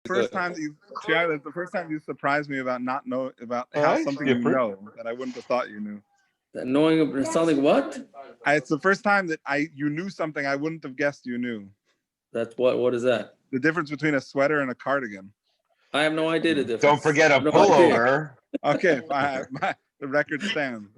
first time that that's the first time you surprised me about not know about something different. you know that I wouldn't have thought you knew. Knowing something what? It's the first time that you knew something I wouldn't have guessed you knew. That's what is that? The difference between a sweater and a cardigan. I have no idea the difference. Don't forget a pullover. Okay, the record stands.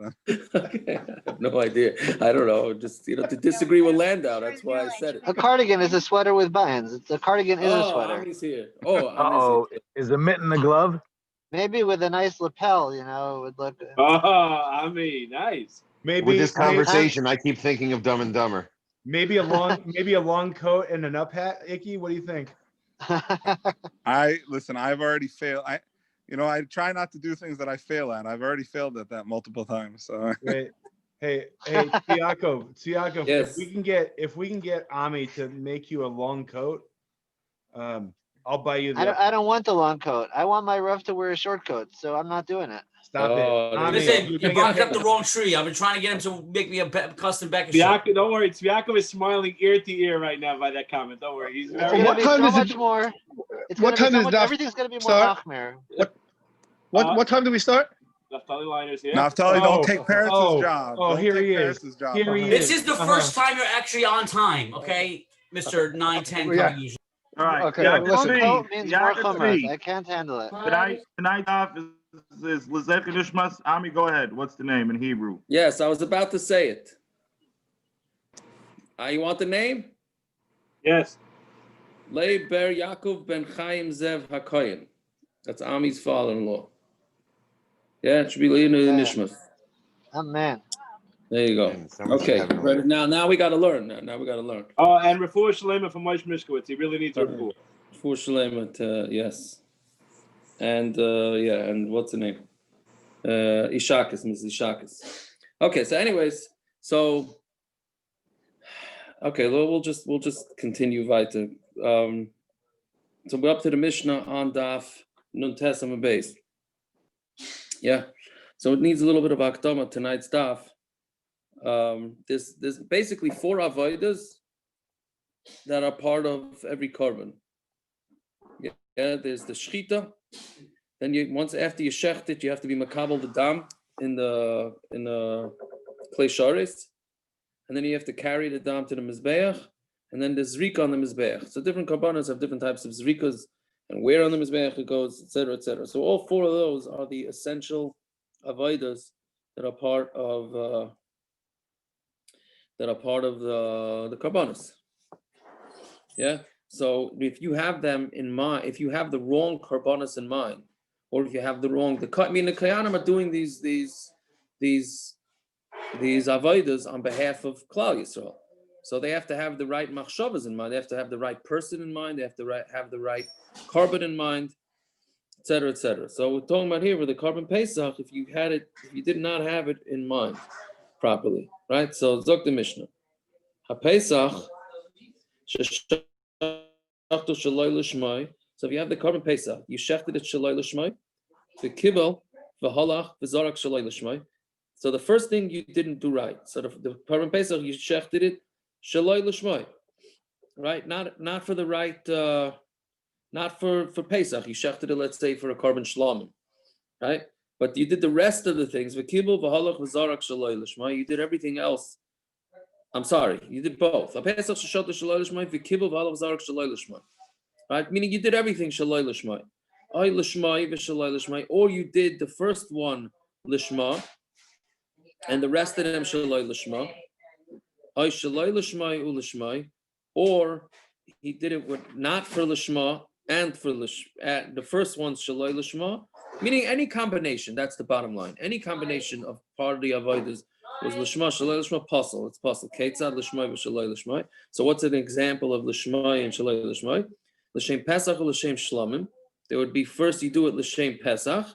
Okay. I have no idea. I don't know. Just to disagree with Landau. That's why I said it. A cardigan is a sweater with buttons. A cardigan is a sweater. Ami's here. Here. Is a mitten a glove? Maybe with a nice lapel, it would look. Nice. Maybe with this conversation, I keep thinking of Dumb and Dumber. Maybe a long coat and an up hat. Icky, what do you think? I've already failed. I try not to do things that I fail at. I've already failed at that multiple times. So hey, Tiago, yes. if we can get Ami to make you a long coat, I'll buy you. I don't want the long coat. I want my ref to wear a short coat, so I'm not doing it. Stop it. Ami, listen, you barked up the wrong tree. I've been trying to get him to make me a custom Becker shirt. Don't worry, Tzviakov is smiling ear to ear right now by that comment. Don't worry, he's very. What time is it? More. What time is that? Everything's going to be more machmir. What time do we start? Naftali Liner's here. Naftali, don't take Paris' job. Oh, here he is. Here he This is the first time you're actually on time, okay, Mr. 910 Carnegie. All right. Okay. Coat means more chumras. I can't handle it. Tonight off is Lezech Nishmas. Ami, go ahead. What's the name in Hebrew? Yes, I was about to say it. You want the name? Yes. Lei Ber Yaakov Ben Chaim Zev HaKoyen. That's Ami's father-in-law. Yeah, it should be Leinu Nishmas. Amen. There you go. Okay, right, now we got to learn. Now we got to learn. Oh, and Refuah Shalema from Moshe Mishkowitz. He really needs a refuah. Refuah Shalema, yes. And and what's the name? Ishakis, Mrs. Ishakis. Okay, so anyways, okay, we'll just continue weiter. So we're up to the Mishna on Daf Nun Tes Amud Beis. Yeah, so it needs a little bit of Akdama tonight's Daf. There's basically 4 avodas that are part of every korban. Yeah, there's the shechted. Then once after you shechted, you have to be makabel the dam in the klei sharis, and then you have to carry the dam to the mizbeach, and then there's zrika on the mizbeach. So different korbanos have different types of zrikas and where on the mizbeach it goes, etc., etc. So all 4 of those are the essential avodas that are part of the korbanos. Yeah. So if you have them in mind, if you have the wrong korbanos in mind, or if you have the Kayanim are doing these avodas on behalf of Klal Yisrael. So they have to have the right machshavas in mind. They have to have the right person in mind. They have to have the right korban in mind, etc., etc. So we're talking about here with the korban pesach. If you did not have it in mind properly, right? So zok the Mishnah. Ha-pesach shechted shaloi l'shmai. So if you have the korban pesach, you shechted it shaloi l'shmai, the kibel v'halach v'zarak shaloi l'shmai. So the first thing you didn't do right. So the korban pesach, you shechted it shaloi l'shmai, right? Not for the right, not for pesach. You shechted it, let's say, for a korban shlamim, right? But you did the rest of the things. V'kibel v'halach v'zarak shaloi l'shmai. You did everything else. I'm sorry, you did both. Ha-pesach shechted shaloi l'shmai, v'kibel v'halach v'zarak shaloi l'shmai. Right? Meaning you did everything shaloi l'shmai. Ay l'shmai v'shaloi l'shmai. Or you did the first one l'shma, and the rest of them shaloi l'shma. Ay shaloi l'shmai u'l'shmai. Or he did it with not for l'shma and for l'shma. The first one's shaloi l'shma. Meaning any combination, that's the bottom line. Any combination of part of the avodas was l'shma, shaloi l'shma, passul. It's passul. Ketzad l'shmai v'shaloi l'shmai. So what's an example of l'shmai and shaloi l'shmai? L'shem pesach or l'shem shlamim. There would be first you do it l'shem pesach,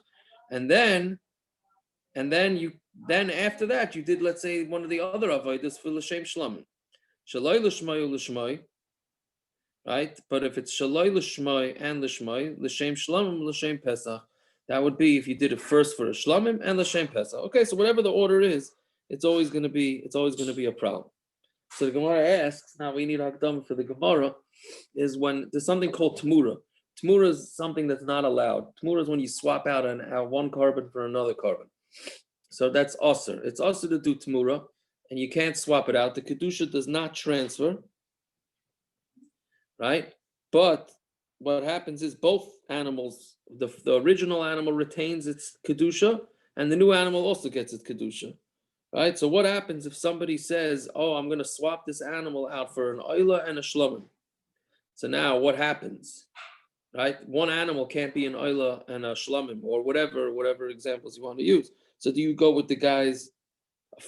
and then after that you did, let's say, one of the other avodas for l'shem shlamim. Shaloi l'shmai or l'shmai, right? But if it's shaloi l'shmai and l'shmai, l'shem shlamim, l'shem pesach, that would be if you did it first for a shlamim and l'shem pesach. Okay, so whatever the order is, it's always going to be a problem. So the Gemara asks, now we need Hakdama for the Gemara, is when there's something called tamura. Tamura is something that's not allowed. Tamura is when you swap out one korban for another korban. So that's usher. It's usher to do tamura, and you can't swap it out. The kedusha does not transfer, right? But what happens is both animals, the original animal retains its kedusha, and the new animal also gets its kedusha, right? So what happens if somebody says, "Oh, I'm going to swap this animal out for an oila and a shlomim"? So now what happens, right? One animal can't be an oila and a shlomim, or whatever examples you want to use. So do you go with the guy's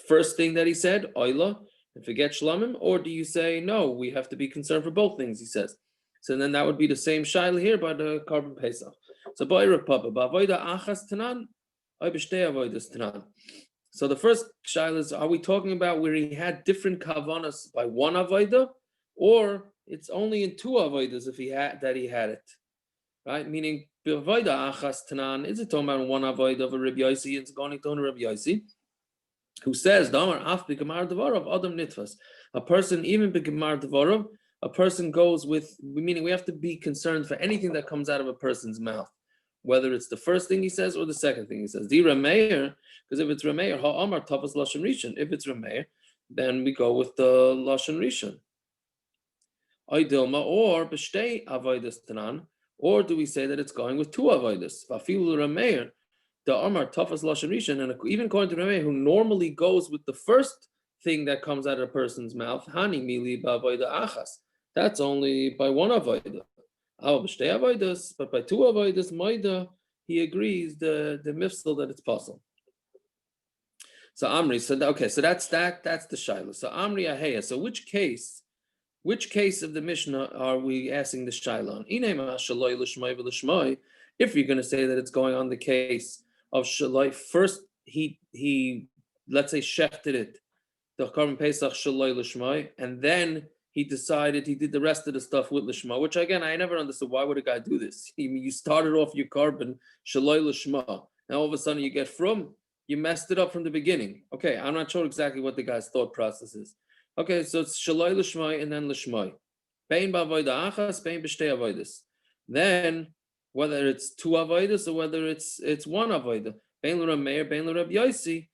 first thing that he said, oila, and forget shlomim, or do you say no? We have to be concerned for both things. He says. So then that would be the same shaila here by the korban pesach. So So the first shaila is: are we talking about where he had different kavanas by one avodah, or it's only in two avodas if he had it, right? Meaning b'avodah achas tanan, is it talking about one avodah of a Rabbi Yossi? It's going to Rabbi Yossi, who says damar af b'gemar devarov adam nitfas. A person, even b'gemar devarov, a person goes with, meaning we have to be concerned for anything that comes out of a person's mouth, whether it's the first thing he says or the second thing he says. Di Rameir, because if it's Rameir, ha'amar tafas lashon rishon. If it's Rameir, then we go with the lashon rishon. Oidilma, or b'shtei avodas tanan, or do we say that it's going with two avodas? Vafilu Rameir, the amar tafas lashon rishon, and even according to Rameir, who normally goes with the first thing that comes out of a person's mouth, hani mili ba'avoda achas. That's only by one avodah. But by two avodas, Maida, he agrees the mifsal that it's possible. So Amri said, okay, so that's the shaila. So Amri Aheya. So which case of the Mishnah are we asking the shaila on? If you're going to say that it's going on the case of shaloi, first he let's say shechted it, the korban pesach shaloi l'shmai, and then he decided he did the rest of the stuff with lishma, which again I never understood. Why would a guy do this? You started off your korban shaloi lishma. Now all of a sudden you messed it up from the beginning. Okay, I'm not sure exactly what the guy's thought process is. Okay, so it's shaloi lishma and then lishma. Bein ba'avodah achas, bein b'shtei avodas. Then whether it's two avodas or whether it's one avodah, bein l'Rameir, bein l'Rabbi Yossi.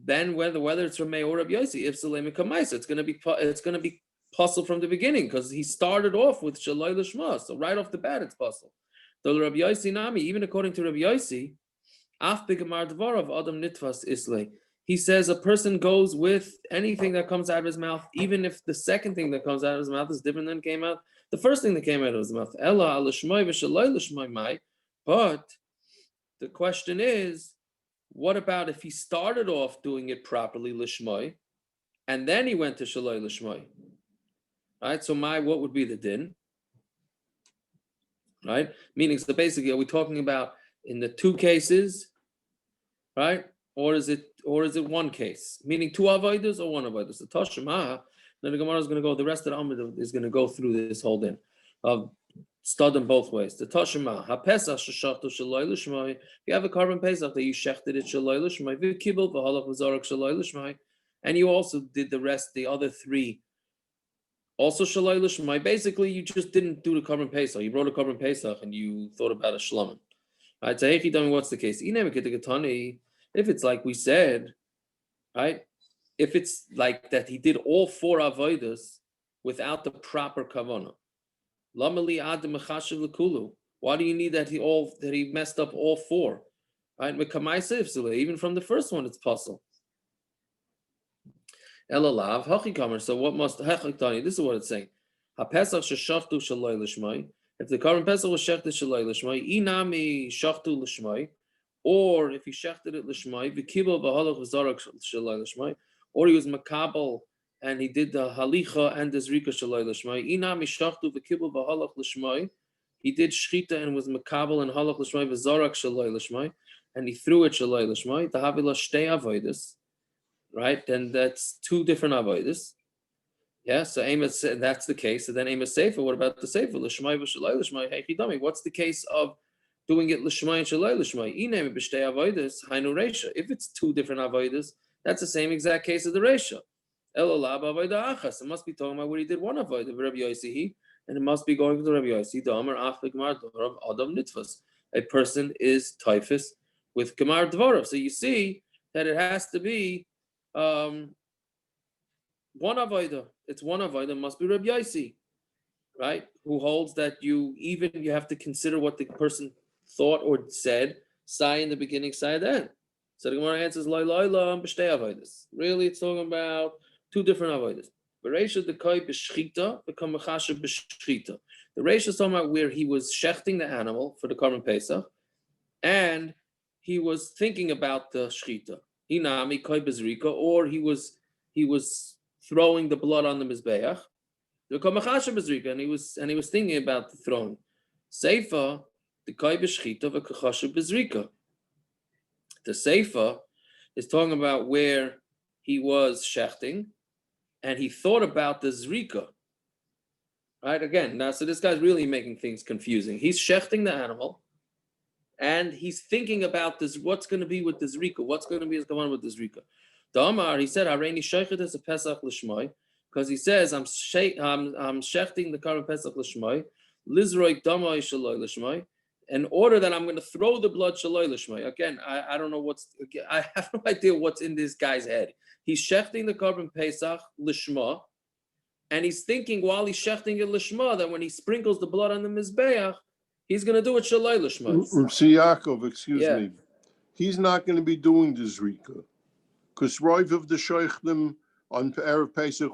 Then whether it's Ramei or Rabbi Yossi, if Salem Kamaisa, it's going to be passul from the beginning because he started off with Shaloi Lishma, so right off the bat it's passul. The Rabbi Yossi Nami, even according to Rabbi Yossi, Af B'Gemar Dvarav Adam Nitvas Islay. He says a person goes with anything that comes out of his mouth, even if the second thing that comes out of his mouth is different than came out the first thing that came out of his mouth. Ella al Lishmai v'Shaloi Lishmai Mai. But the question is, what about if he started off doing it properly, lishmai, and then he went to shaloi lishmai? Right? So what would be the din? Right? Meaning, so basically, are we talking about in the two cases, right? Or is it one case? Meaning two avodas or one avodas? The Tashma, then the Gemara is going to go, the rest of the Amid is going to go through this whole din of stud them both ways. The Tashma, ha-pesach sheshachtu shaloi l'shmai. If you have a korban pesach that you shechted it shaloi l'shmai, v'kibel v'halach v'zarek shaloi l'shmai, and you also did the other three, also shaloi l'shmai. Basically, you just didn't do the korban pesach. You wrote a korban pesach and you thought about a shlomim. Right? So hey, what's the case? If it's like we said, right? If it's like that, he did all four avodas without the proper kavanah. Why do you need that he messed up all four? Right? Even from the first one, it's passul. So what must this is what it's saying. If the korban pesach was shechted shaloi l'shmai, inami shachtu l'shmai, or if he shechted it l'shmai, v'kibel v'halach v'zarak shaloi l'shmai, or he was makabel and he did the halicha and the zrika shaloi l'shmai. Inami shachtu v'kibel v'halach l'shmai. He did shchita and was makabel and halach l'shmai v'zarak shaloi l'shmai, and he threw it shaloi l'shmai. Tahavila shtei avodas, right? Then that's two different avodas. Yeah. So Amos, that's the case. So then Amos sefer. What about the sefer? L'shmai v'shaloi l'shmai. Hey chidami. What's the case of doing it l'shmai and shaloi l'shmai? Inami b'shtei avodas hainu reisha. If it's two different avodas, that's the same exact case of the reisha. It must be talking about where he did one avodah. Rabbi Yossi, and it must be going to the Rabbi Yossi. A person is typhus with Gemar Dvorav. So you see that it has to be one avodah. It's one avodah. Must be Rabbi Yossi, right? Who holds that you have to consider what the person thought or said. Sai in the beginning, sai at the end. So the Gemara answers loy b'shtei avodas. Really, it's talking about two different avodas. The Reisha the koi b'shchita, the kamachasha b'shchita. The Reisha is talking about where he was shechting the animal for the korban pesach, and he was thinking about the shchita. Hinami koi b'zrika, or he was throwing the blood on the mizbeach. The kamachasha b'zrika, and he was thinking about the throwing. Seifa the koi b'shchita v'kachasha b'zrika. The seifa is talking about where he was shechting, and he thought about the zrika. Right, again, now, so this guy's really making things confusing. He's shechting the animal, and he's thinking about this, what's going to be with the zrika, what's going to be going on with the zrika. The Amar, he said, Hareini shechted as a pesach l'shmai, because he says, I'm shechting the korban pesach l'shmai, lizroi damai shaloi l'shmai, in order that I'm going to throw the blood shaloi l'shmai. Again, I don't know I have no idea what's in this guy's head. He's shechting the korban pesach l'shma, and he's thinking while he's shechting it l'shma that when he sprinkles the blood on the mizbeach, he's going to do it shaloi l'shma. Yaakov, excuse me. He's not going to be doing the zrika, because Rive of the shechtim on Erev Pesach,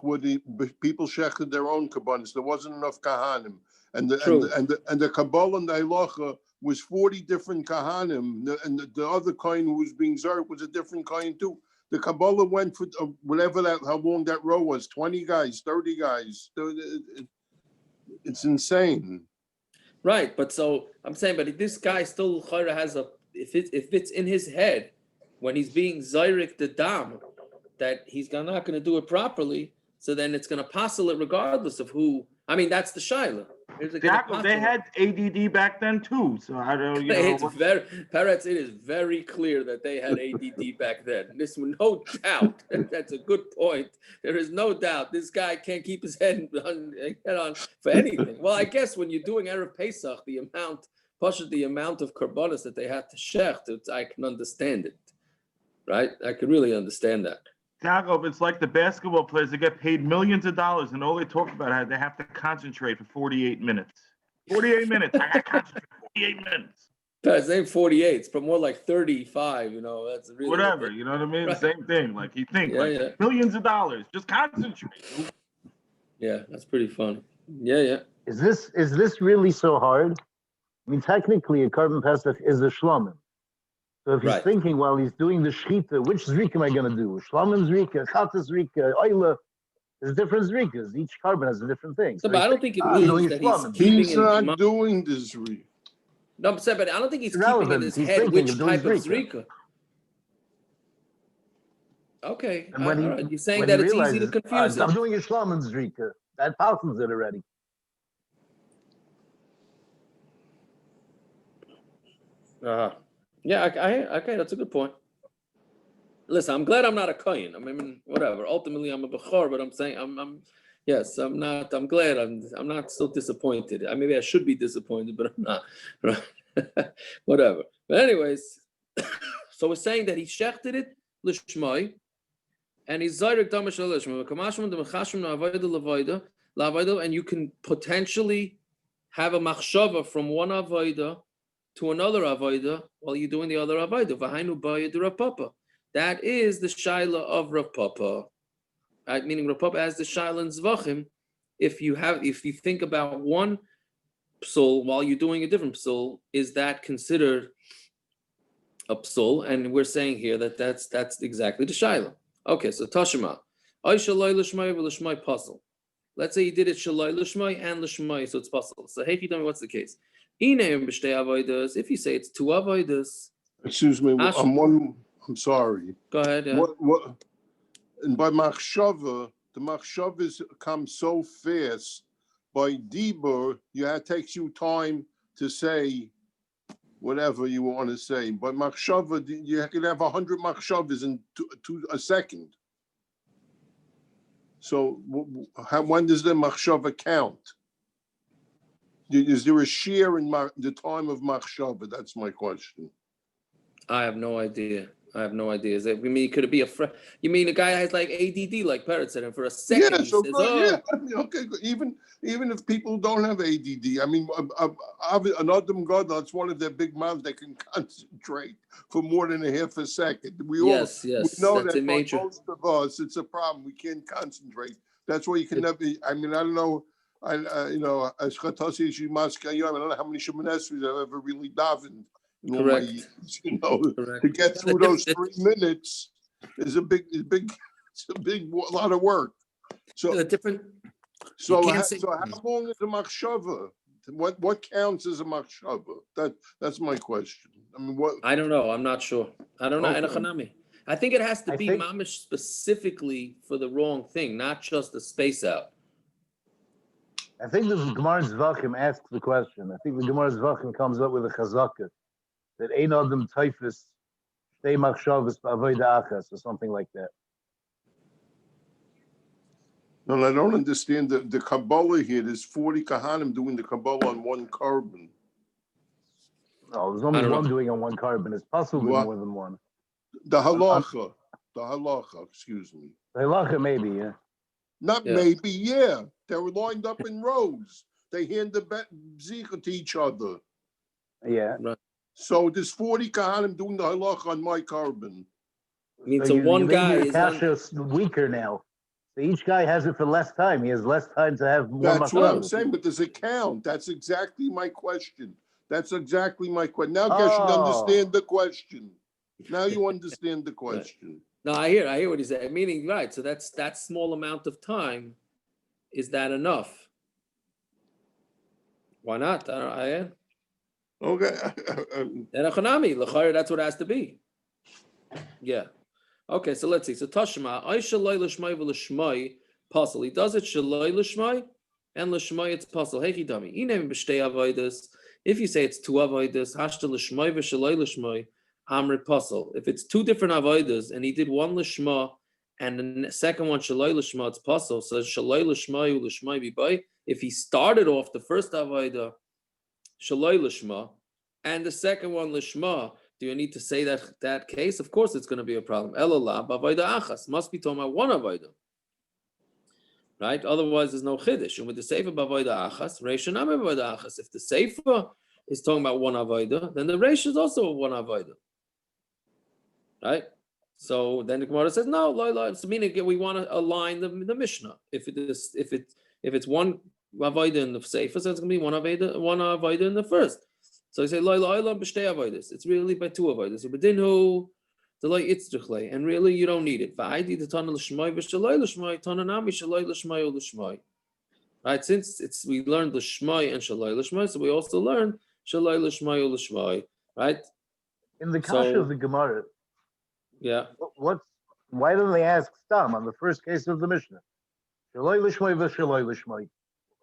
people shechted their own korbanos. There wasn't enough kahanim, and the Kabbalah and the Halacha was 40 different kahanim, and the other kohen who was being zarek was a different kohen too. The Kabbalah went for how long that row was, 20 guys, 30 guys. It's insane. Right, but so I'm saying, but this guy still has if it's in his head when he's being zayrik the dam that he's not going to do it properly, so then it's going to passul it regardless of who. I mean, that's the shaila. They had ADD back then too, so I don't. Peretz, it is very clear that they had ADD back then. This, no doubt. That's a good point. There is no doubt this guy can't keep his head on for anything. Well, I guess when you're doing Erev Pesach, the amount of korbanos that they had to shecht, I can understand it, right? I can really understand that. Yaakov, it's like the basketball players that get paid millions of dollars, and all they talk about is they have to concentrate for 48 minutes. 48 minutes. I got to concentrate for 48 minutes. It's ain't 48, it's more like 35, that's really whatever, you know what I mean? Right. Same thing. Like you think millions of dollars, just concentrate. Yeah, that's pretty funny. Yeah. Is this really so hard? I mean, technically a korban pesach is a shlomim. So if he's thinking while he's doing the shechted, which zrika am I going to do? Shlomim zrika, chatzos zrika, oila. There's different zrikas. Each korban has a different thing. So but I don't think it means that he's not doing the zrika. No, but I don't think he's keeping in his head which type of zrika. Okay, all right. You're saying that it's easy to confuse I'm doing a shlomim zrika. That passes it already. Yeah, okay, that's a good point. Listen, I'm glad I'm not a kohen. I mean, whatever. Ultimately, I'm a bechor, but I'm saying I'm not. I'm glad. I'm not so disappointed. Maybe I should be disappointed, but I'm not. Right? Whatever. But anyways, so we're saying that he shechted it l'shmai, and he's zayrik damash l'shmai. Kamashim demachashim na'avoda l'avoda, and you can potentially have a machshava from one avoda to another avodah while you're doing the other avodah. V'hainu ba'yid Rav Papa. That is the shaila of Rav Papa. Right? Meaning Rav Papa has the shaila in Zvachim. If you think about one psul while you're doing a different psul, is that considered a psul? And we're saying here that that's exactly the shaila. Okay, so Tashima. Ay shalai l'shmai v'l'shmai passul. Let's say you did it shalai l'shmai and l'shmai, so it's passul. So hey, tell me what's the case. If you say it's two avodas. Excuse me, I'm sorry. Go ahead. Yeah. What? And by machshava, the machshavas come so fast. By dibur, it takes you time to say whatever you want to say. By machshava, you can have 100 machshavas in a second. So when does the machshava count? Is there a shear in the time of machshava? That's my question. I have no idea. Is it? Could it be you mean a guy has like ADD, like Parrot said, and for a second Yeah, he so says, good. "Oh, Yeah, I mean, okay, good. Even if people don't have ADD, I mean, another God, that's one of their big mouths. They can concentrate for more than a half a second. We yes, we know that's that a for major." most of us, it's a problem. We can't concentrate. That's why you can never. I mean, I don't know. As chatzos I don't know how many Shemoneh I've ever really davened. In all my years, Correct. to get through those 3 minutes is a lot of work. So the different. So how long is a machshava? What counts as a machshava? That's my question. I mean, what? I don't know. I'm not sure. I don't know. Okay. I think it has to be mamish specifically for the wrong thing, not just the space out. I think the Gemara Zvachim asks the question. I think the Gemara Zvachim comes up with a chazaka that ein adam typhus shtei machshavas b'avoda achas or something like that. No, I don't understand the Kabbalah here. There's 40 Kahanim doing the Kabbalah on one korban. No, there's only one doing on one korban. It's passul with more than one. The halacha, excuse me. The halacha maybe, yeah. Maybe, yeah. They were lined up in rows. They hand the zika to each other. Yeah. Right. So there's 40 Kahanim doing the halacha on my korban. So one guy is weaker now. So each guy has it for less time. He has less time to have more. That's what I'm saying, but there's a count. That's exactly my question. Now, guess you understand the question. Now you understand the question. No, I hear what he's saying. Meaning, right? So that's that small amount of time. Is that enough? Why not? Okay. That's what it has to be. Yeah. Okay, so let's see. So Tashma, Aishalay Lishmai V'Lishmai passul. He does it Shalay Lishmai and Lishmai it's passul. Hey Chidami. Inem b'shtei avodas. If you say it's 2 avodas, Hashta Lishmai v'Shalay Lishmai, Amrit passul. If it's 2 different avodas and he did one Lishma and the second one Shalay Lishma, it's passul. So Shalay Lishmai Lishmai B'Bay. If he started off the first avodah Shalay Lishma and the second one Lishma, do you need to say that case? Of course, it's going to be a problem. Elallah b'avoda achas must be talking about one avoda, right? Otherwise, there's no chiddush. And with the sefer b'avoda achas, reisha nami b'avoda achas. If the sefer is talking about one avoda, then the reisha is also one avoda, right? So then the Gemara says no. So meaning we want to align the Mishna. If it's one avoda in the sefer, so it's going to be one avoda in the first. So I say, it's really by 2 avodas. And really, you don't need it. Right? Since we learned the shmai and shalai l'shmai, so we also learn shalai l'shmai l'shmai. Right? In the kasha of the Gemara, yeah. Why don't they ask Stam on the first case of the Mishnah? Shalai l'shmai v'shalai l'shmai.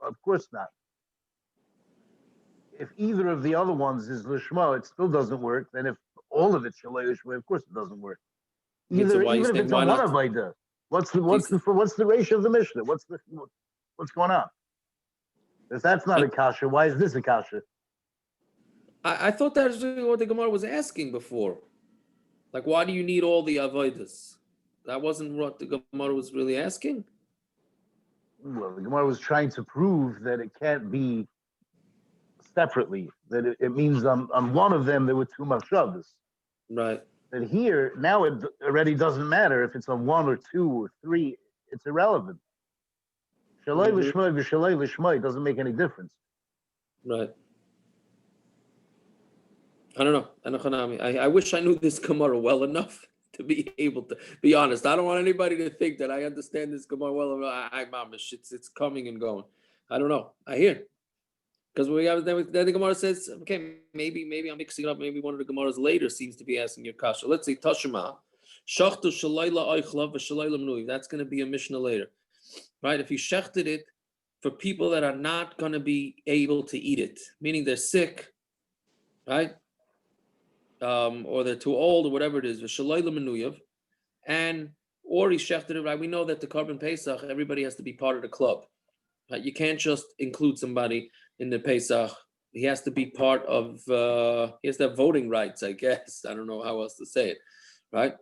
Of course not. If either of the other ones is lishma, it still doesn't work. Then if all of it's shalei lishma, of course it doesn't work. Even if it's a one avodah, what's the ratio of the Mishnah? What's going on? If that's not a kasha, why is this a kasha? I thought that's really what the Gemara was asking before. Like, why do you need all the avodas? That wasn't what the Gemara was really asking. Well, the Gemara was trying to prove that it can't be separately, that it means on one of them there were 2 machshavas. Right. But here, now it already doesn't matter if it's on 1 or 2 or 3, it's irrelevant. Shalai l'shmai v'shalai l'shmai doesn't make any difference. Right. I don't know. I wish I knew this Gemara well enough to be able to be honest. I don't want anybody to think that I understand this Gemara well enough. It's coming and going. I don't know. I hear. Because then the Gemara says, okay, maybe I'm mixing it up. Maybe one of the Gemaras later seems to be asking your kasha. Let's say Tashma, shachtu shalayla oichlav v'shalayla mnui. That's going to be a Mishnah later, right? If you shechted it for people that are not going to be able to eat it, meaning they're sick, right? Or they're too old, or whatever it is, v'shalayla mnuyav, or he shechted it, right? We know that the korban pesach, everybody has to be part of the club. Right? You can't just include somebody. in the Pesach, he has to be part of, he has to have voting rights, I guess. I don't know how else to say it, right?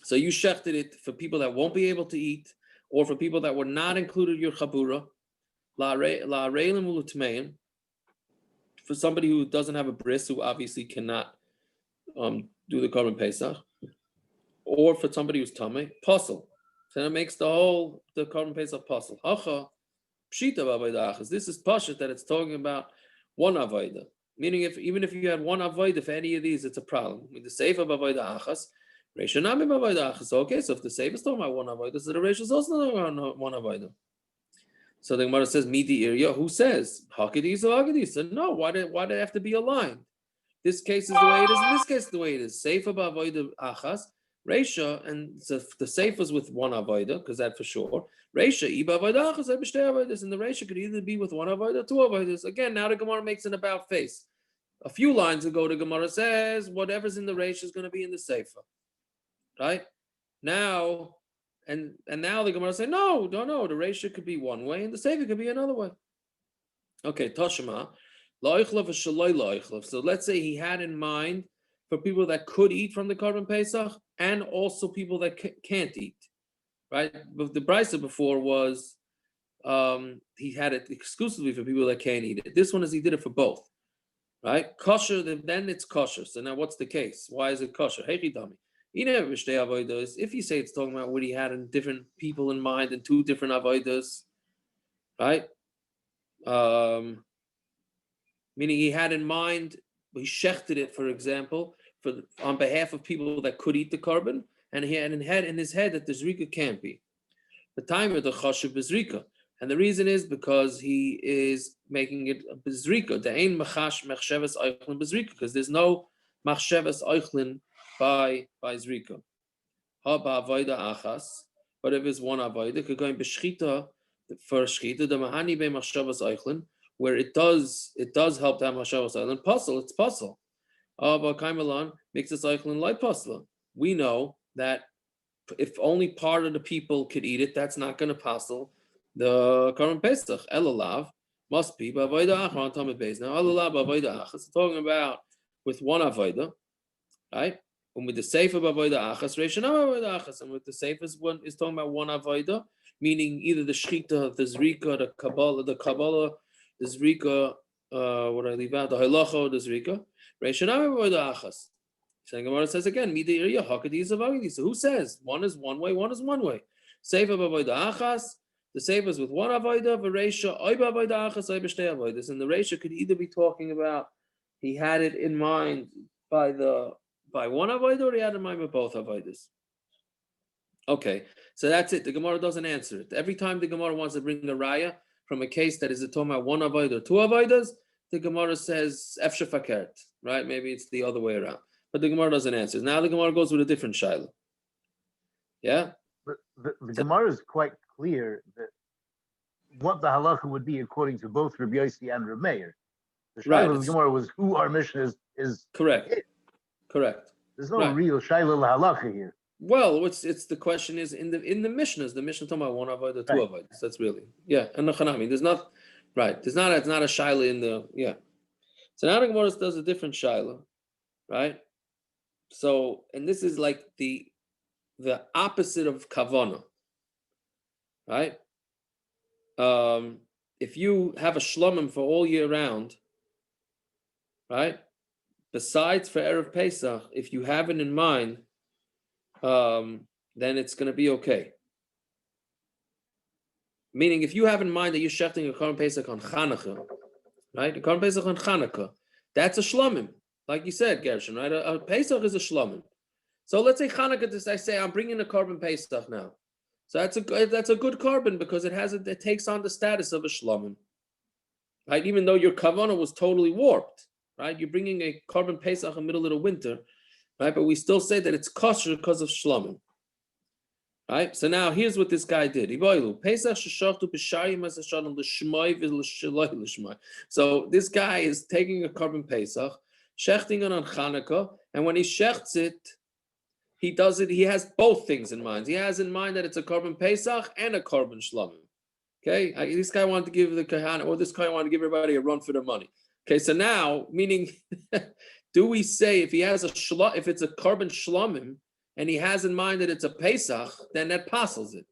So you shechted it for people that won't be able to eat, or for people that were not included in your chabura, for somebody who doesn't have a bris, who obviously cannot do the korban pesach, or for somebody who's tamei, passul. So that makes the korban pesach passul. Hacha pshita b'avodah achas. This is pashut that it's talking about one avodah. Meaning, even if you had one avodah for any of these, it's a problem. With the seifa b'avodah achas, reisha nami b'avodah achas. Okay, so if the seifa is talking about one avodah, so the reisha is also talking about one avodah. So the Gemara says, Midi Irya, who says, Hakadis or Hakadis? So no, why did it have to be aligned? This case is the way it is, in this case the way it is. Seifa b'avodah achas, reisha, and so the seifa is with one avodah, because that for sure. Reisha, I b'avodah achas, I b'shtei avodas, and the reisha could either be with one avodah, two avodas. Again, now the Gemara makes an about face. A few lines ago, the Gemara says, whatever's in the reisha is going to be in the seifa. Right? Now, and now the Gemara say, no, the reisha could be one way, and the seifa could be another way. Okay, Toshima. So let's say he had in mind for people that could eat from the korban pesach and also people that can't eat, right? But the brisa before was he had it exclusively for people that can't eat it. This one is he did it for both, right? Kosher, then it's kosher. So now what's the case? Why is it kosher? If you say it's talking about what he had in different people in mind and two different avodas, right? Meaning he had in mind, he shechted it, for example, on behalf of people that could eat the korban, and he had in his head that the zrika can't be. The time of the chashuv bezrika, and the reason is because he is making it a bezrika. The ein machash machshavas eichlin bezrika, because there's no machshavas eichlin by zrika. Ha ba'avoda achas, but if it's one avoda, could go in b'shchita for shechted the mahani be machshavas eichlin, where it does help to have machshavas eichlin. Passul, it's passul. But Kaimalan makes this eichlin like passul. We know that if only part of the people could eat it, that's not going to passul the korban pesach. Elalav must be b'avoda achar on tamid beis. Now elalav b'avoda achas, talking about with one avoda, right? And with the seifa b'avoda achas, reishanam b'avoda achas, and with the seifa is talking about one avoda, meaning either the shechita, the zrika, the kabbalah, the zrika. What I leave out, the halacha, the zrika. Reishanam b'avoda achas. So Gemara says again, Midi Irya Hakadis of Agadis. So who says one is one way, one is one way? Seifa b'avoda achas. The seifa is with one avoda. V'reisha oy b'avoda achas oy b'shtei avodas. And the reisha could either be talking about he had it in mind by one avoda, or he had it in mind by both avodas. Okay, so that's it. The Gemara doesn't answer it. Every time the Gemara wants to bring the raya from a case that is a talking about one avoda or two avodas, the Gemara says efshe fakert, right? Maybe it's the other way around. But the Gemara doesn't answer. Now the Gemara goes with a different shaila. Yeah? But the Gemara is quite clear that what the halacha would be according to both Rabbi Yossi and Rabbi Meir. The shaila of the Gemara was who our Mishna is correct. It. Correct. There's no real shaila halacha here. Well, it's the question is in the Mishnas, the Mishnah talking about one avodah, two avodas. That's really and the Chanami. There's not it's not a shaila in the So now the Gemara does a different shaila, right? So, and this is like the opposite of kavana, right? If you have a shlomim for all year round, right? Besides for Erev Pesach, if you have it in mind, then it's going to be okay. Meaning, if you have in mind that you're shechting a korban Pesach on Chanukah, right? A korban Pesach on Chanukah, that's a shlomim. Like you said, Gershon, right? A Pesach is a shlomim. So let's say Chanukah, I say I'm bringing a korban Pesach now. So that's a good korban because it takes on the status of a shlomim, right? Even though your kavanah was totally warped, right? You're bringing a korban Pesach in the middle of the winter, right? But we still say that it's kosher because of shlomim, right? So now here's what this guy did. So this guy is taking a korban Pesach, shechting it on Chanukah, and when he shechts it, he has both things in mind. He has in mind that it's a korban Pesach and a korban shlomim. Okay, this guy wanted to give the kahana, or this guy wanted to give everybody a run for their money. Okay, so now, meaning, do we say if he has if it's a korban shlomim, and he has in mind that it's a pesach, then that passes it.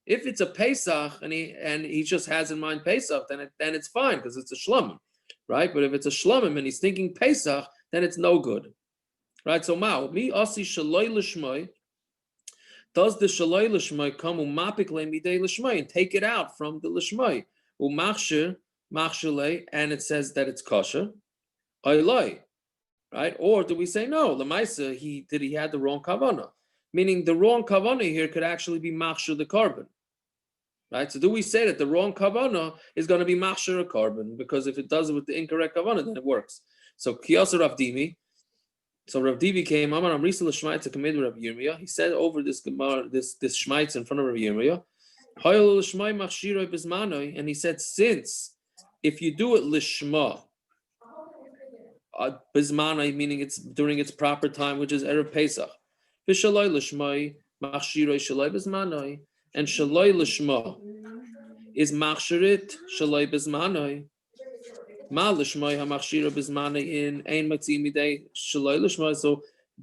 If it's a pesach and he just has in mind pesach, then it's fine because it's a shlomim, right? But if it's a shlomim and he's thinking pesach, then it's no good, right? So mi asi shaloi l'shmoi. Does the shaloi l'shmoi come umapik le'midei l'shmoi and take it out from the l'shmoi umachshir machshirle, and it says that it's kosher, oiloi, right? Or do we say no? Lemaisa he had the wrong kavanah, meaning the wrong kavanah here could actually be machshir the korban, right? So do we say that the wrong kavanah is going to be machshir a korban because if it does it with the incorrect kavanah, then it works. So kiyasa Rav Dimi. So Rav Divi came, Amar Amrisa l'shmaitz tamid Rav Yirmiyah. He said over this Gemara, this shmaitz in front of Rav Yirmiyah, Hayol l'shmai machshiroi bizmanoi, and he said, since if you do it l'shma, bizmanoi, meaning it's during its proper time, which is Erev Pesach, v'shaloi l'shmai machshiroi shaloi bizmanoi, and shaloi l'shma is machshirit shaloi bizmanoi. So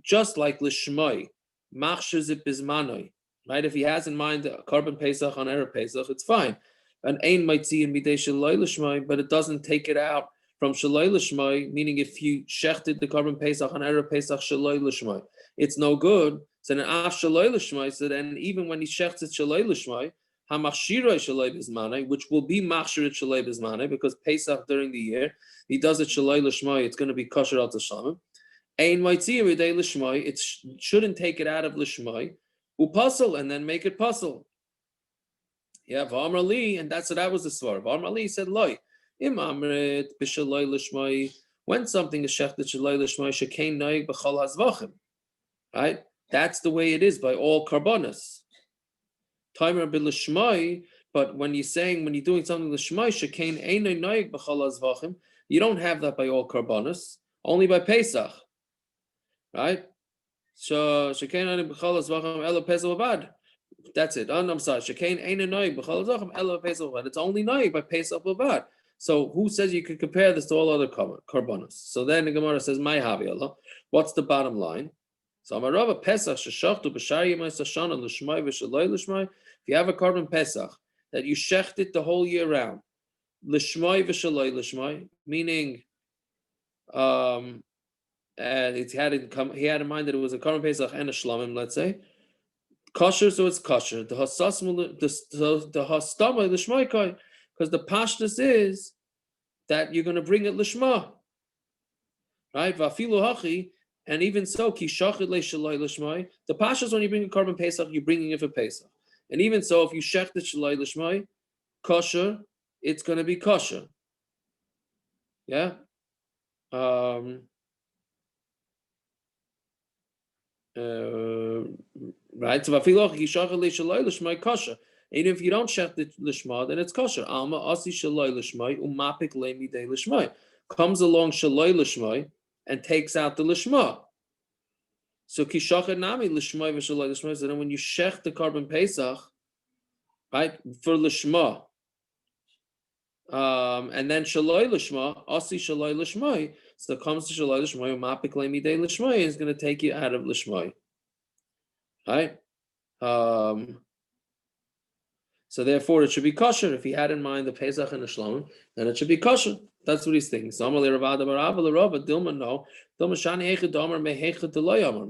just like l'shmai, machshir it bizmanoi, right? If he has in mind a korban pesach on erev pesach, it's fine. And ein mitzi in midei shaloi l'shmai, but it doesn't take it out from shaloi l'shmai. Meaning, if you shechted the korban pesach on erev pesach shaloi l'shmai, it's no good. So then af shaloi l'shmai. So then even when he shechted shaloi l'shmai, which will be machshirit shalei bizmanei, because Pesach during the year he does it shalei l'shmai, it's going to be kosher al tashamim. Ein maitzir idei l'shmai, it shouldn't take it out of l'shmai, passul, and then make it passul. Yeah, v'amar li, and that was the svar. V'amar li said loy im amrit b'shalei l'shmai, when something is shechted shalei l'shmai shekein noig b'chol hazvachim, right? That's the way it is by all korbanos. But when you're doing something l'shmai, shekein einay noig b'chol hazvachim, you don't have that by all korbanos, only by Pesach, right? So shekein einay b'chol hazvachim elo pesach b'vad. That's it. I'm sorry. Shekein einay noig b'chol hazvachim elo pesach b'vad. It's only noig by Pesach b'vad. So who says you could compare this to all other korbanos? So then the Gemara says, "My havi Allah." What's the bottom line? So Amarava Pesach sheshachtu b'shar yemei sashana l'shmai v'shaloi l'shmai. If you have a korban Pesach that you shechted the whole year round, l'shmai v'shaloi l'shmai, meaning, and he had in mind that it was a korban Pesach and a shlamim, let's say, kosher, so it's kosher. The hastama l'shmai kai, because the pashtus is that you're going to bring it l'shma, right? V'afilu hachi. And even so, ki shechted le'shaloi l'shmai, the pashas when you bring a korban Pesach, you're bringing it for Pesach. And even so, if you shechted shaloi l'shmai, kosher, it's going to be kosher. Yeah. Right. So even if you don't shechted l'shma, then it's kosher. Alma asi shaloi l'shmai umapik le'midei l'shmai, comes along shaloi l'shmai and takes out the lishma. So kishachet nami lishma v'shaloi lishma. So then when you shech the korban Pesach, right, for lishma, and then shaloi lishma, asi shaloi lishma. So it comes to shaloi lishma, umapik le'midei lishma is going to take you out of lishma, right? So therefore, it should be kosher. If he had in mind the Pesach and the Shlomim, then it should be kosher. That's what he's thinking.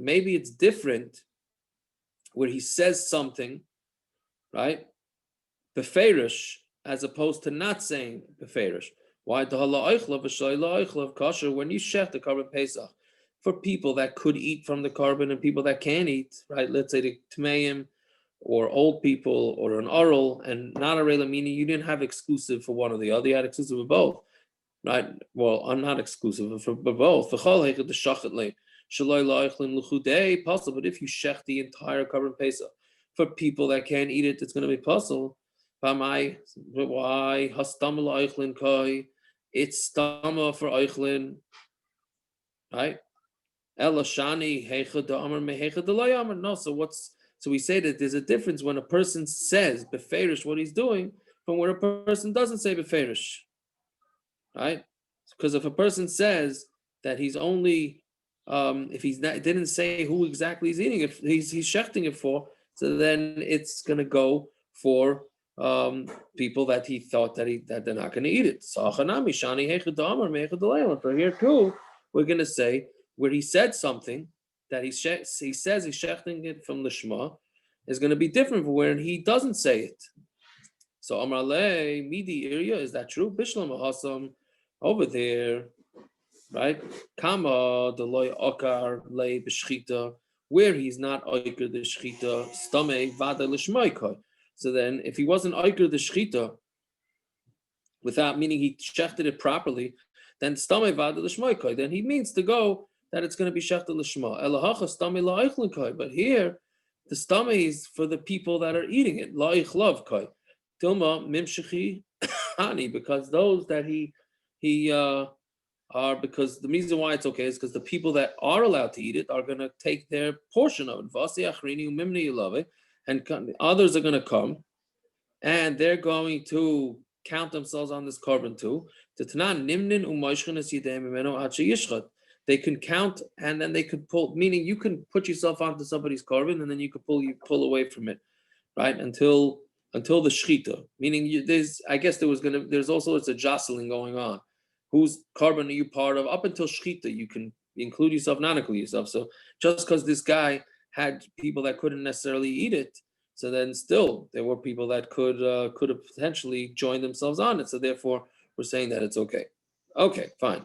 Maybe it's different where he says something, right? Beferish, as opposed to not saying beferish. Why? Kosher, when you shech the korban Pesach, for people that could eat from the korban and people that can't eat, right? Let's say the tameim, or old people, or an oral, and not a rela, meaning you didn't have exclusive for one or the other, you had exclusive for both, right? Well, I'm not exclusive for both. But if you shech the entire korban Pesach for people that can't eat it, it's going to be passul. Why? It's stama for eichlin, right? No, so we say that there's a difference when a person says beferish what he's doing from where a person doesn't say beferish, right? Because if a person says that he's only, if he's not, didn't say who exactly he's eating it, he's shechting it for, so then it's gonna go for people that he thought that they're not gonna eat it. So here too, we're gonna say where he said something that he says he's shechting it from the Shema is gonna be different from where he doesn't say it. So Amar Le Midi area, is that true? Bishlam Hasam over there, right? Kama the loy okar le b'shchita, where he's not oiker the shchita, tamei vada l'shmoikoi. So then, if he wasn't oiker the shchita, without meaning he shechted it properly, then tamei vada l'shmoikoi. Then he means to go that it's going to be shechted l'shma. Elahacha tamei la'ichlukoi. But here, the tamei is for the people that are eating it. La'ichlav Tilma mimshechi hani, because those that he are, because the reason why it's okay is because the people that are allowed to eat it are going to take their portion of it. And others are going to come and they're going to count themselves on this korban too. They can count and then they could pull, meaning you can put yourself onto somebody's korban and then you could pull away from it, right? Until the shechita, meaning there's also a jostling going on. Whose korban are you part of? Up until shechita, you can include yourself, not include yourself. So just because this guy had people that couldn't necessarily eat it, so then still there were people that could have potentially joined themselves on it. So therefore, we're saying that it's okay. Okay, fine.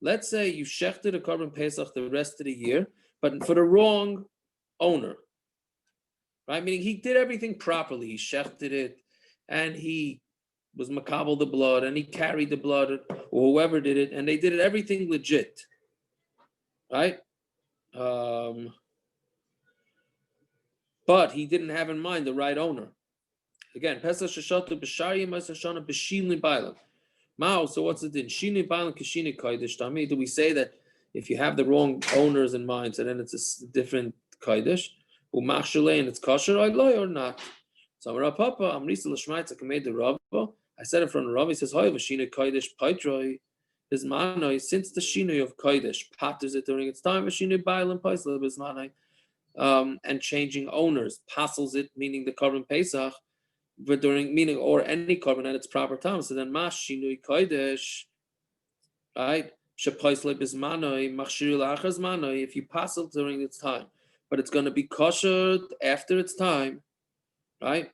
Let's say you shechted a korban pesach the rest of the year, but for the wrong owner, right? Meaning he did everything properly. He shechted it, and he was makabel the blood, and he carried the blood, or whoever did it, and they did everything legit, right? But he didn't have in mind the right owner. Again, pesach sheshatu b'shari ma'asashana b'shini bailam. Mao. So what's the din? Shini bailam kishini kaidish tamid. Do we say that if you have the wrong owners in mind, so then it's a different kaidish? And it's kosher or not? So I said in front of Rav, he says, since the Shinui of Kodesh patters it during its time, and changing owners, passuls it, meaning the korban pesach, but meaning or any korban at its proper time. So then Mash Shinui Kodesh, right? If you passel during its time, but it's going to be kosher after its time, right?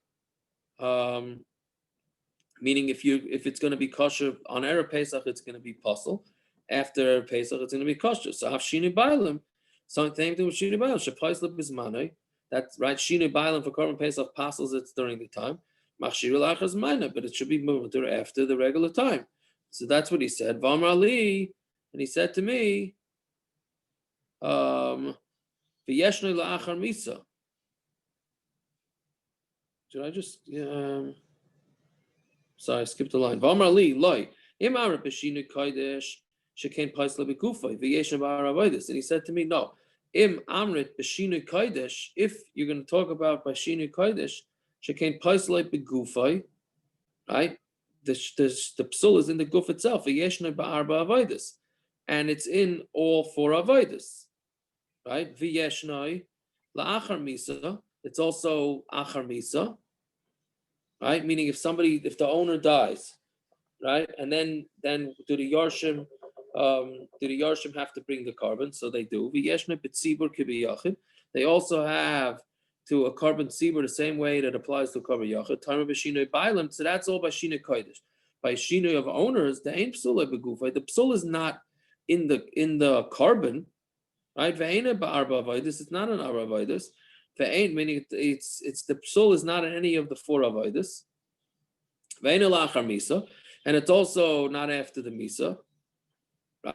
Meaning if it's going to be kosher on Erev Pesach, it's going to be passul. After Pesach, it's going to be kosher. So have shinu bailim. Same thing with shinu bailim. Shepaisle bismanoi. That's right. Shinu bailim for korban Pesach passels it during the time. Machshir lachas minor, but it should be moved after the regular time. So that's what he said. V'amar li, and he said to me, v'yeshnoi la'achar misa. Should I just sorry, I skipped the line. V'amar li loy im amar b'shinu kodesh shekain paisle b'gufay v'yeshnoi ba'aravodas. And he said to me, no, im amrit b'shinu kodesh. If you're going to talk about b'shinu kodesh shekain paisle b'gufay, right? The passul is in the guf itself. V'yeshnoi ba'aravodas, and it's in all four avodas, right? V'yeshnoi la'achar misa. It's also achar misa, right? Meaning if the owner dies, right, and then do the yarshim have to bring the korban? So they do. They also have to a korban tzibur the same way that applies to korban yachid. So that's all by shinui kodesh. By shinui of owners, the ain psul begufay. The psul is not in the korban, right? This is not an arba avodas. Meaning it's the psul is not in any of the four avodas. Misa, and it's also not after the misa,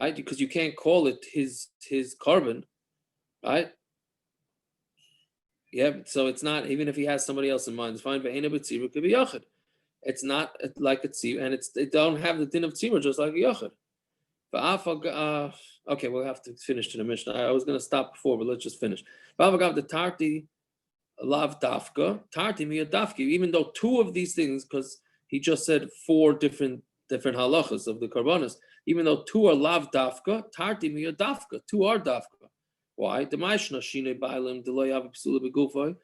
right? Because you can't call it his korban, right? Yeah, so it's not, even if he has somebody else in mind, it's fine. It's not like a tzibur, and they don't have the din of tzibur just like a yachid. Okay, we'll have to finish to the Mishna. I was going to stop before, but let's just finish. The tarti lav dafka, tarti mi dafka. Even though two of these things, because he just said four different halachas of the korbanos, even though two are lav dafka, tarti mi dafka. Two are dafka. Why? The Mishna shine ba'alim deloy have psula begufay.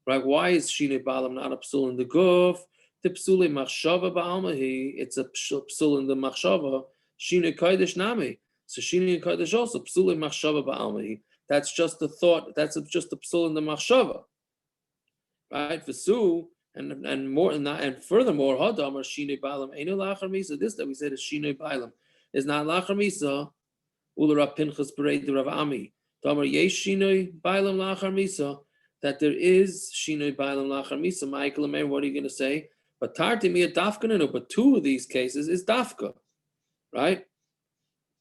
Right? Why is shine ba'alim not a psul in the guf? The psule machshava ba'almahi. It's a psul in the machshava. Shine kodesh nami. So shine kodesh also psule machshava ba'almahi. That's just a thought. That's just a psul in the machshava. Right? V'su and more than that, and furthermore, hadam or shine ba'alim enu lachar misa. This that we said is shine ba'alim is not lachar misa. Ula Pinchas Berei Rav Ami. Damar yesh shinoi ba'alim lachar misa. That there is shinoi ba'alim lachar misa. Michael Amer, what are you going to say? But tarti mi dafka no. But two of these cases is dafka, right?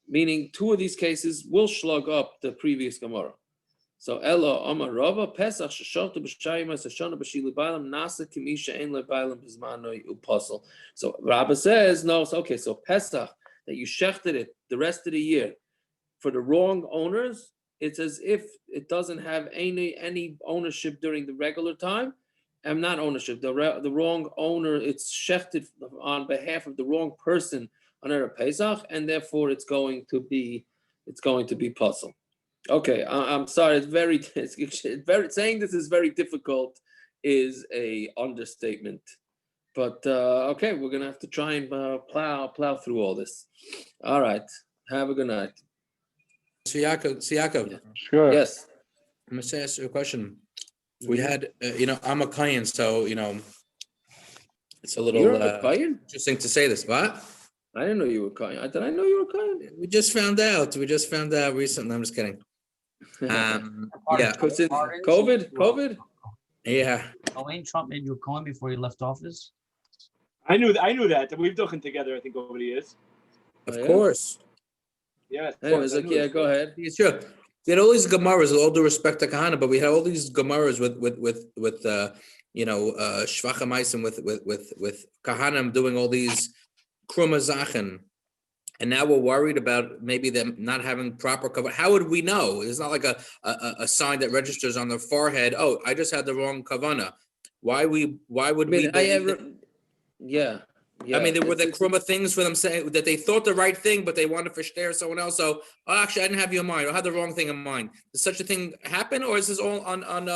Meaning two of these cases will slug up the previous Gemara. So Ella Amar Rava Pesach shechted b'shayim asashana b'shili ba'alim nasa kimisha ein leba'alim b'zmanoi u'passul. So Rabba says no. So okay, so Pesach that you shechted it the rest of the year for the wrong owners, it's as if it doesn't have any ownership during the regular time, and not ownership. The wrong owner, it's shechted on behalf of the wrong person on Erev Pesach, and therefore it's going to be passul. Okay, I'm sorry. It's very saying this is very difficult is a understatement. But okay, we're gonna have to try and plow through all this. All right. Have a good night. So Yaakov. Yeah. Sure. Yes. I'm gonna ask you a question. We had, I'm a Kayan, so it's a little You're a Kayan? interesting to say this. What? I didn't know you were Kayan. Did I know you were Kayan? We just found out. Recently. I'm just kidding. Yeah. COVID. Yeah. Wayne Trump made you a Cohen before he left office. I knew that. We've done together, I think, over the years. Of course. Yes. Anyways, go ahead. It's true. We had all these Gemaras, with all due respect to Kahana, but we had all these Gemaras with Shvachamaisim with Kahanim doing all these Kruma Zachen. And now we're worried about maybe them not having proper cover. How would we know? It's not like a sign that registers on their forehead. Oh, I just had the wrong kavana. Why would we? Yeah. I mean, there were the kruma things for them saying that they thought the right thing, but they wanted to share someone else. So, actually, I didn't have you in mind. I had the wrong thing in mind. Does such a thing happen, or is this all on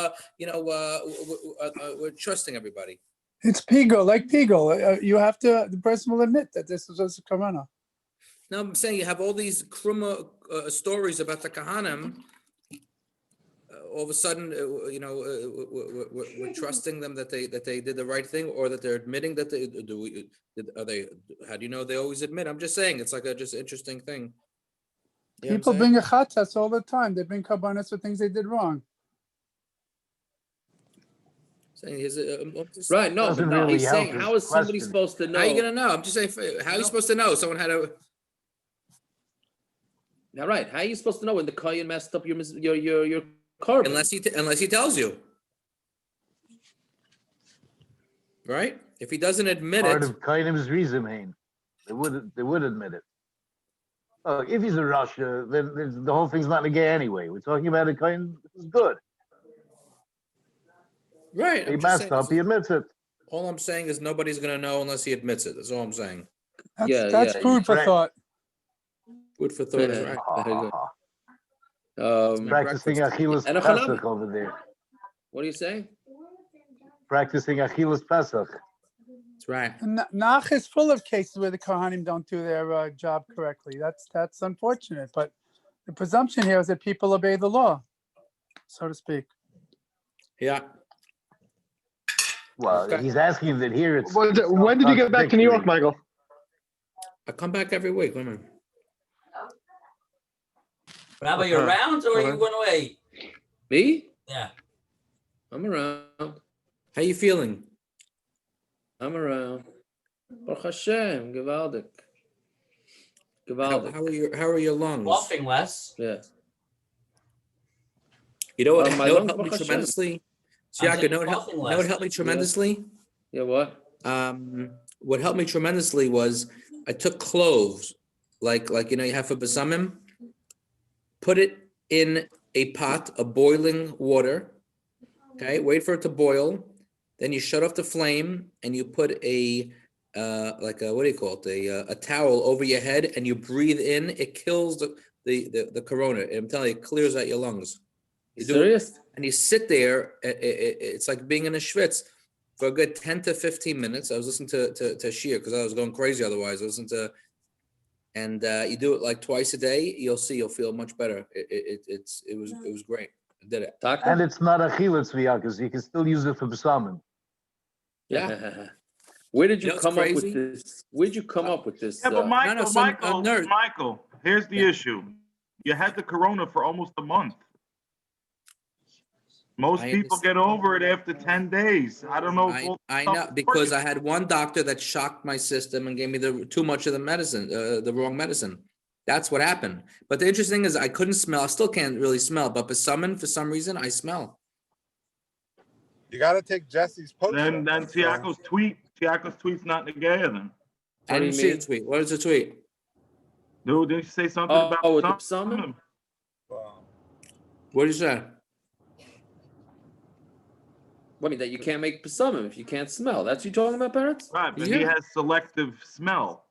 we're trusting everybody? It's Pigo, like Pigo. You have to. The person will admit that this was a korban. No, I'm saying you have all these kruma stories about the kahanim. All of a sudden, we're trusting them that they did the right thing, or that they're admitting that they do. Are they? How do you know they always admit? I'm just saying it's like a just interesting thing. You People bring a chatzos all the time. They bring korbanos for things they did wrong. Saying right? No, but no, he's saying how is somebody supposed to know? How are you gonna know? I'm just saying how are you supposed to know? Someone had a. Now, right? How are you supposed to know when the kohen messed up your korban? Unless he tells you, right? If he doesn't admit part it, of kohenim's reason, they would admit it. Oh, if he's a Russia, then the whole thing's not a gay anyway. We're talking about a kohen who's good. Right? He messed up. He admits it. All I'm saying is nobody's gonna know unless he admits it. That's all I'm saying. That's food for thought. Food for thought, yeah, right? Very good. Practicing Achilas Pesach over there. What do you say? Practicing Achilas Pesach. That's right. Nach is full of cases where the Kohanim don't do their job correctly. That's unfortunate. But the presumption here is that people obey the law, so to speak. Yeah. Well, he's asking that here. It's when did you get back to New York, Michael? I come back every week. Women. Rabbi, you're around or you went away? Me? Yeah. I'm around. How you feeling? I'm around. Baruch Hashem, gewaldig. Gewaldig. How are your lungs? Coughing less. Yeah. You know what? My That would lungs, help me Baruch tremendously. Siaka, know what would help me tremendously? Yeah, what? What helped me tremendously was I took cloves, like you have for besamim, put it in a pot of boiling water, Okay, wait for it to boil. Then you shut off the flame and you put a like a, what do you call it? A towel over your head and you breathe in. It kills the corona. I'm telling you, it clears out your lungs. You serious? And you sit there. It's like being in a schwitz for a good 10 to 15 minutes. I was listening to Shir because I was going crazy otherwise. I listened to, and you do it like twice a day. You'll feel much better. It was great. I did it. And it's not a chilutz because you can still use it for besamim. Yeah. Where did you come up with this? Where'd you come up with this? Yeah, but Michael, nerd. Michael, here's the issue. You had the corona for almost a month. Most people get over it after 10 days. I don't know. I know because I had one doctor that shocked my system and gave me too much of the medicine, the wrong medicine. That's what happened. But the interesting thing is I couldn't smell. I still can't really smell. But for some reason, I smell. You got to take Jesse's post. Then Tiako's tweet's not negaya then. I didn't see the tweet. What is the tweet? No, didn't you say something about the psalm? What did you say? What, I mean, that you can't make pesachim if you can't smell. That's what you're talking about, parents? Right, but he has selective smell.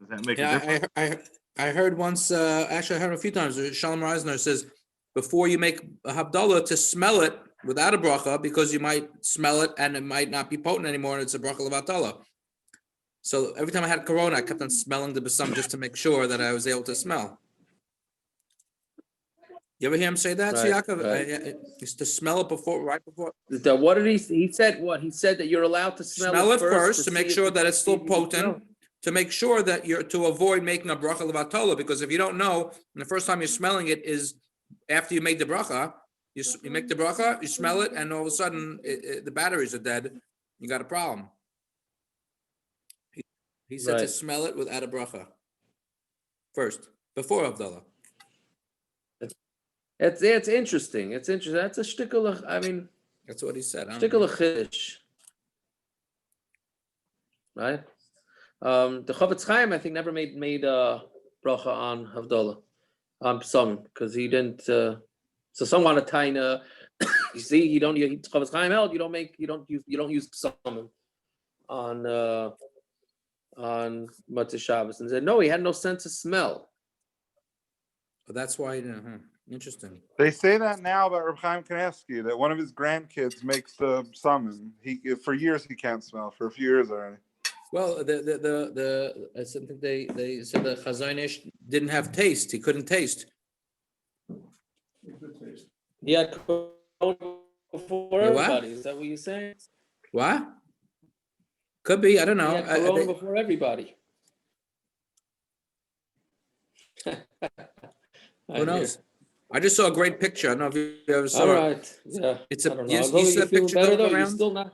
Does that make a difference? I heard once, actually I heard a few times, Shalom Reisner says, before you make a Havdalah, to smell it without a bracha, because you might smell it and it might not be potent anymore, and it's a bracha of Havdalah. So every time I had corona, I kept on smelling the basam just to make sure that I was able to smell. You ever hear him say that, Yaakov? Right. Is to smell it right before. What did he said? What he said that you're allowed to smell it first to make sure that it's still potent. To make sure that to avoid making a bracha levatala, because if you don't know, and the first time you're smelling it is after you make the bracha, you make the bracha, you smell it, and all of a sudden the batteries are dead. You got a problem. He said to smell it without a bracha first, before Havdalah. It's interesting. It's interesting. That's a shtickle. I mean, that's what he said. Shtickle chiddush, right? The Chavetz Chaim, I think, never made bracha on Havdalah, on Pesachim, because he didn't. So someone a taina, you see, you don't. Chavetz Chaim held you don't use Pesachim on Motzei Shabbos, and said no, he had no sense of smell. But that's why. Interesting. They say that now about Reb Chaim Kanevsky, that one of his grandkids makes the summon. For years he can't smell. For a few years already. Well, I think they said the Chazon Ish didn't have taste. He couldn't taste. He had corona before everybody. Is that what you're saying? What? Could be. I don't know. He had corona before everybody. Who knows? I just saw a great picture. I don't know if you ever saw it. All right. Yeah. It's a. You see the picture better, going though? around? You're still not.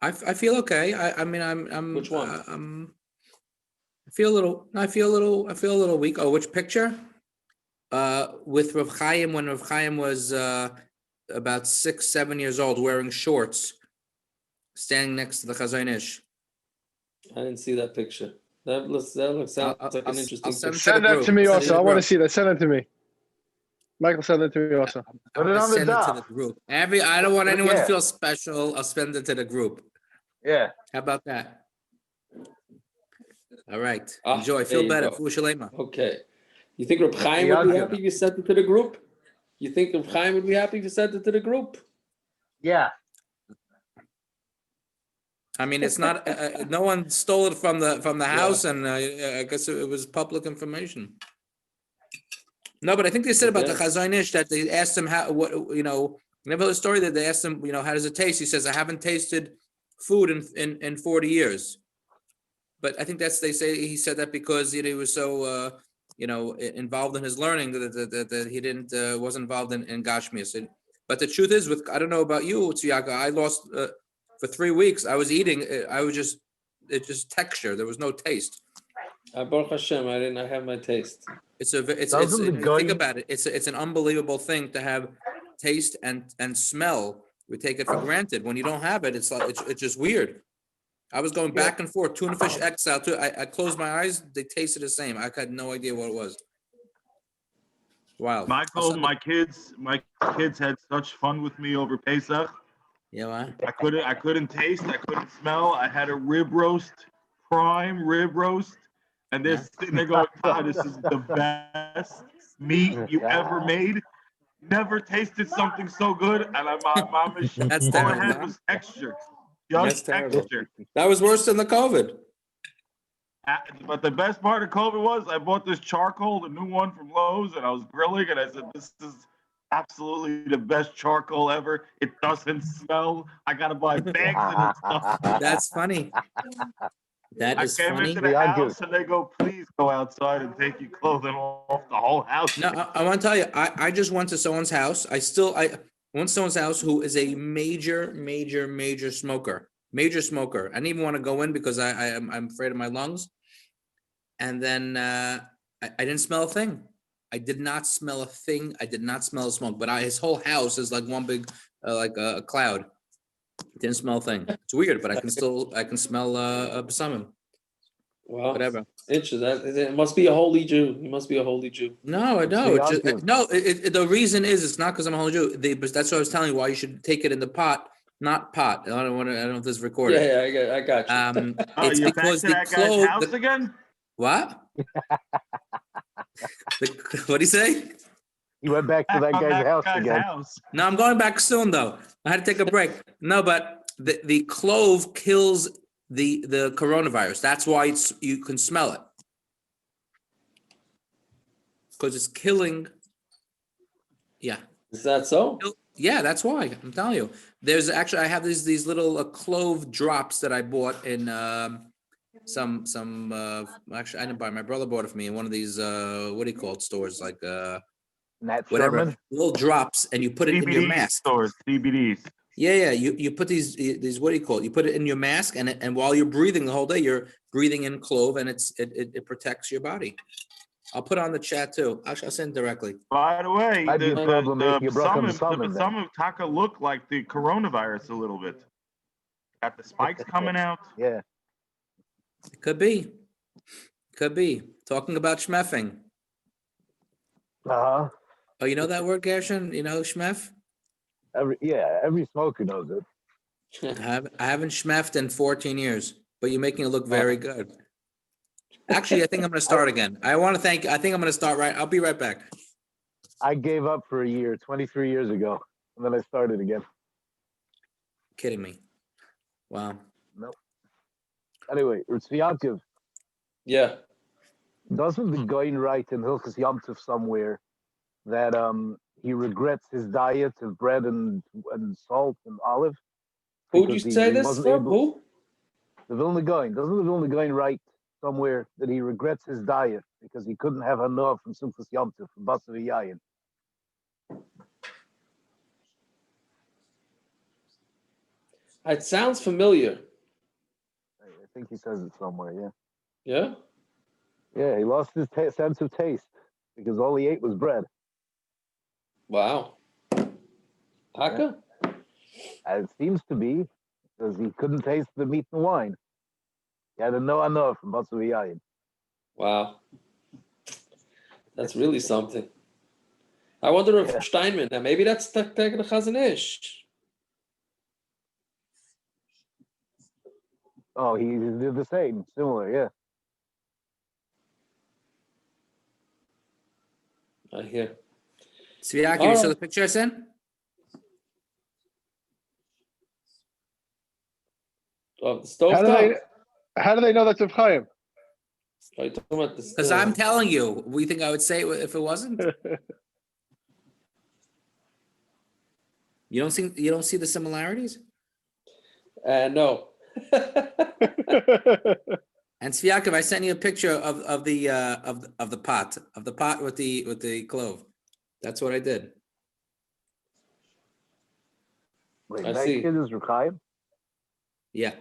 I feel okay. I'm. Which one? I feel a little weak. Oh, which picture? With Rav Chaim, when Rav Chaim was about 6-7 years old, wearing shorts, standing next to the Chazon Ish. I didn't see that picture. That looks like an interesting. Send that to me also. I want to see that. Send it to me. Michael, send it to me also. Put it on the send it to Daf. the group. I don't want anyone to feel special. I'll send it to the group. Yeah. How about that? All right. Ah, Enjoy. Feel better. Shalema. Okay. You think Reb Chaim would be happy if you sent it to the group? You think Reb Chaim would be happy if you sent it to the group? Yeah. I mean, it's not. No one stole it from the house, and I guess it was public information. No, but I think they said about the Chazon Ish that they asked him never the story that they asked him, how does it taste? He says, I haven't tasted food in 40 years. But I think he said that because he was so involved in his learning that he wasn't involved in Gashmias. But the truth is, I don't know about you, Tziyaka, I lost for 3 weeks. I was eating. It's just texture. There was no taste. Baruch Hashem, I didn't have my taste. Think about it. It's an unbelievable thing to have taste and smell. We take it for granted. When you don't have it, it's just weird. I was going back and forth, tuna fish exile. I closed my eyes. They tasted the same. I had no idea what it was. Wow. Michael, my kids had such fun with me over Pesach. Yeah, what? I couldn't taste, I couldn't smell. I had a rib roast, prime rib roast, and they're sitting there going, "God, this is the best meat you ever made. Never tasted something so good." And my mom is That's all I terrible. had was texture, That's just terrible. texture. That was worse than the COVID. But the best part of COVID was I bought this charcoal, the new one from Lowe's, and I was grilling, and I said, "This is absolutely the best charcoal ever. It doesn't smell. I gotta buy bags of this stuff." That's funny. That is I came funny. into the house and they go, "Please go outside and take your clothing off the whole house." No, I want to tell you, I just went to someone's house. I went to someone's house who is a major smoker. Major smoker. I didn't even want to go in because I'm afraid of my lungs. And then I didn't smell a thing. I did not smell a thing. I did not smell smoke. But his whole house is like one big like a cloud. Didn't smell a thing. It's weird, but I can smell besamim. Well, Whatever. Interesting. It must be a holy Jew. He must be a holy Jew. No, I know. The reason is it's not because I'm a holy Jew. But that's what I was telling you. Why you should take it in the pot, not pot. I don't know if this is recorded. Yeah, I got you. It's you're because back to the that guy's clove. house again? What? What'd he say? You went back to that guy's house again. No, I'm going back soon though. I had to take a break. No, but the clove kills the coronavirus. That's why you can smell it. Because it's killing. Yeah. Is that so? Yeah, that's why. I'm telling you. There's actually I have these little clove drops that I bought in some actually I didn't buy. My brother bought it for me in one of these what do you call it stores like whatever Sherman? little drops, and you put it in your mask. Stores, CBDs. Yeah. You put these what do you call it? You put it in your mask, and while you're breathing the whole day, you're breathing in clove, and it protects your body. I'll put it on the chat too. Actually, I'll send it directly. By the way, I'd be a problem if you brought them some of Taka look like the coronavirus a little bit. Got the spikes coming out. Yeah. It could be. Talking about schmeffing. Uh-huh. Oh, you know that word, Gershon? You know schmeff? Every smoker knows it. I haven't schmeffed in 14 years, but you're making it look very good. Actually, I think I'm going to start again. I think I'm going to start right. I'll be right back. I gave up for a year, 23 years ago, and then I started again. Kidding me. Wow. Nope. Anyway, Tzviakov. Yeah. Doesn't the guy write in Hilchos Yom Tov somewhere that he regrets his diet of bread and salt and olive? Who'd you say this from? Who? The Vilna Gaon. Doesn't the Vilna Gaon write somewhere that he regrets his diet because he couldn't have enough from Simchas Yom Tov, from Basar Yayin? It sounds familiar. I think he says it somewhere, yeah. Yeah? Yeah, he lost his sense of taste because all he ate was bread. Wow. Taka? Yeah. It seems to be because he couldn't taste the meat and wine. He had to know enough from Basar Yayin. Wow. That's really something. I wonder if Steinman, now maybe that's the Chazon Ish. Oh, he did the same, similar, yeah. I hear. Tzviakov, you saw the picture I sent? Of the stove How do they know that's Reb Chaim? Because I'm telling you. We think I would say it if it wasn't? You don't see the similarities? No. And Tzviakov, I sent you a picture of the pot with the clove. That's what I did. Wait, that kid is Reb Chaim? Yeah.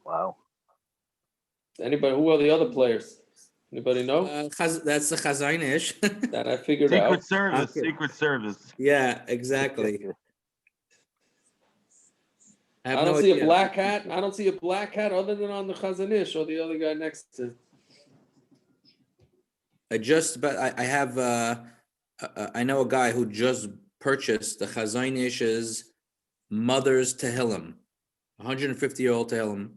Wow. Anybody? Who are the other players? Anybody know? That's the Chazon Ish. That I figured out. Secret Service. Yeah, exactly. I don't see a black hat. I don't see a black hat other than on the Chazon Ish or the other guy next to. I have I know a guy who just purchased the Chazon Ish's mother's Tehillim, 150-year-old Tehillim,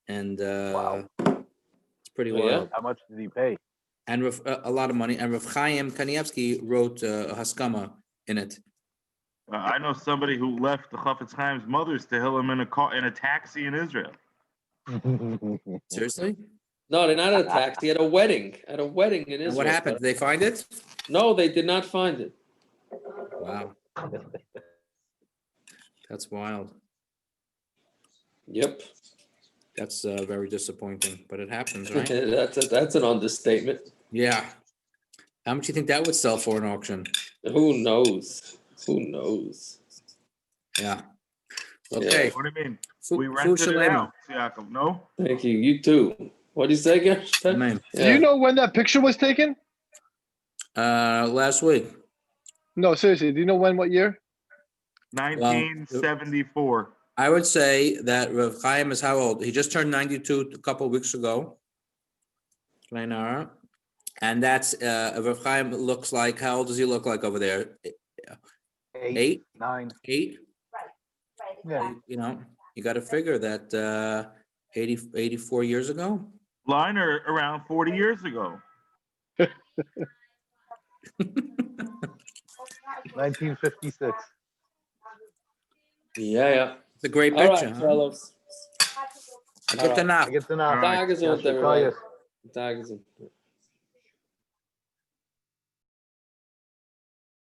and it's pretty wild. How much did he pay? And a lot of money. And Rav Chaim Kanievsky wrote a Haskama in it. I know somebody who left the Chafetz Chaim's mother's Tehillim in a taxi in Israel. Seriously? No, they're not at a taxi. At a wedding. At a wedding in Israel. And what happened? Did they find it? No, they did not find it. Wow. That's wild. Yep. That's very disappointing, but it happens, right? That's an understatement. Yeah. How much do you think that would sell for an auction? Who knows? Who knows? Yeah. Okay. What do you mean? Fu- We rented Fu it Shalema. out, Yaakov. No? Thank you. You too. What do you say again? Amen. Do you know when that picture was taken? Last week. No, seriously. Do you know what year? 1974. I would say that Rav Chaim is how old? He just turned 92 a couple of weeks ago. And that's Rav Chaim looks like, how old does he look like over there? 8? 9. 8? Yeah. You know, you got to figure that 84 years ago. Line or around 40 years ago. 1956. Yeah. It's a great All picture. right, huh? fellows. Get the knock. Get the knock. Tag is on Yes, everybody. Tag is on.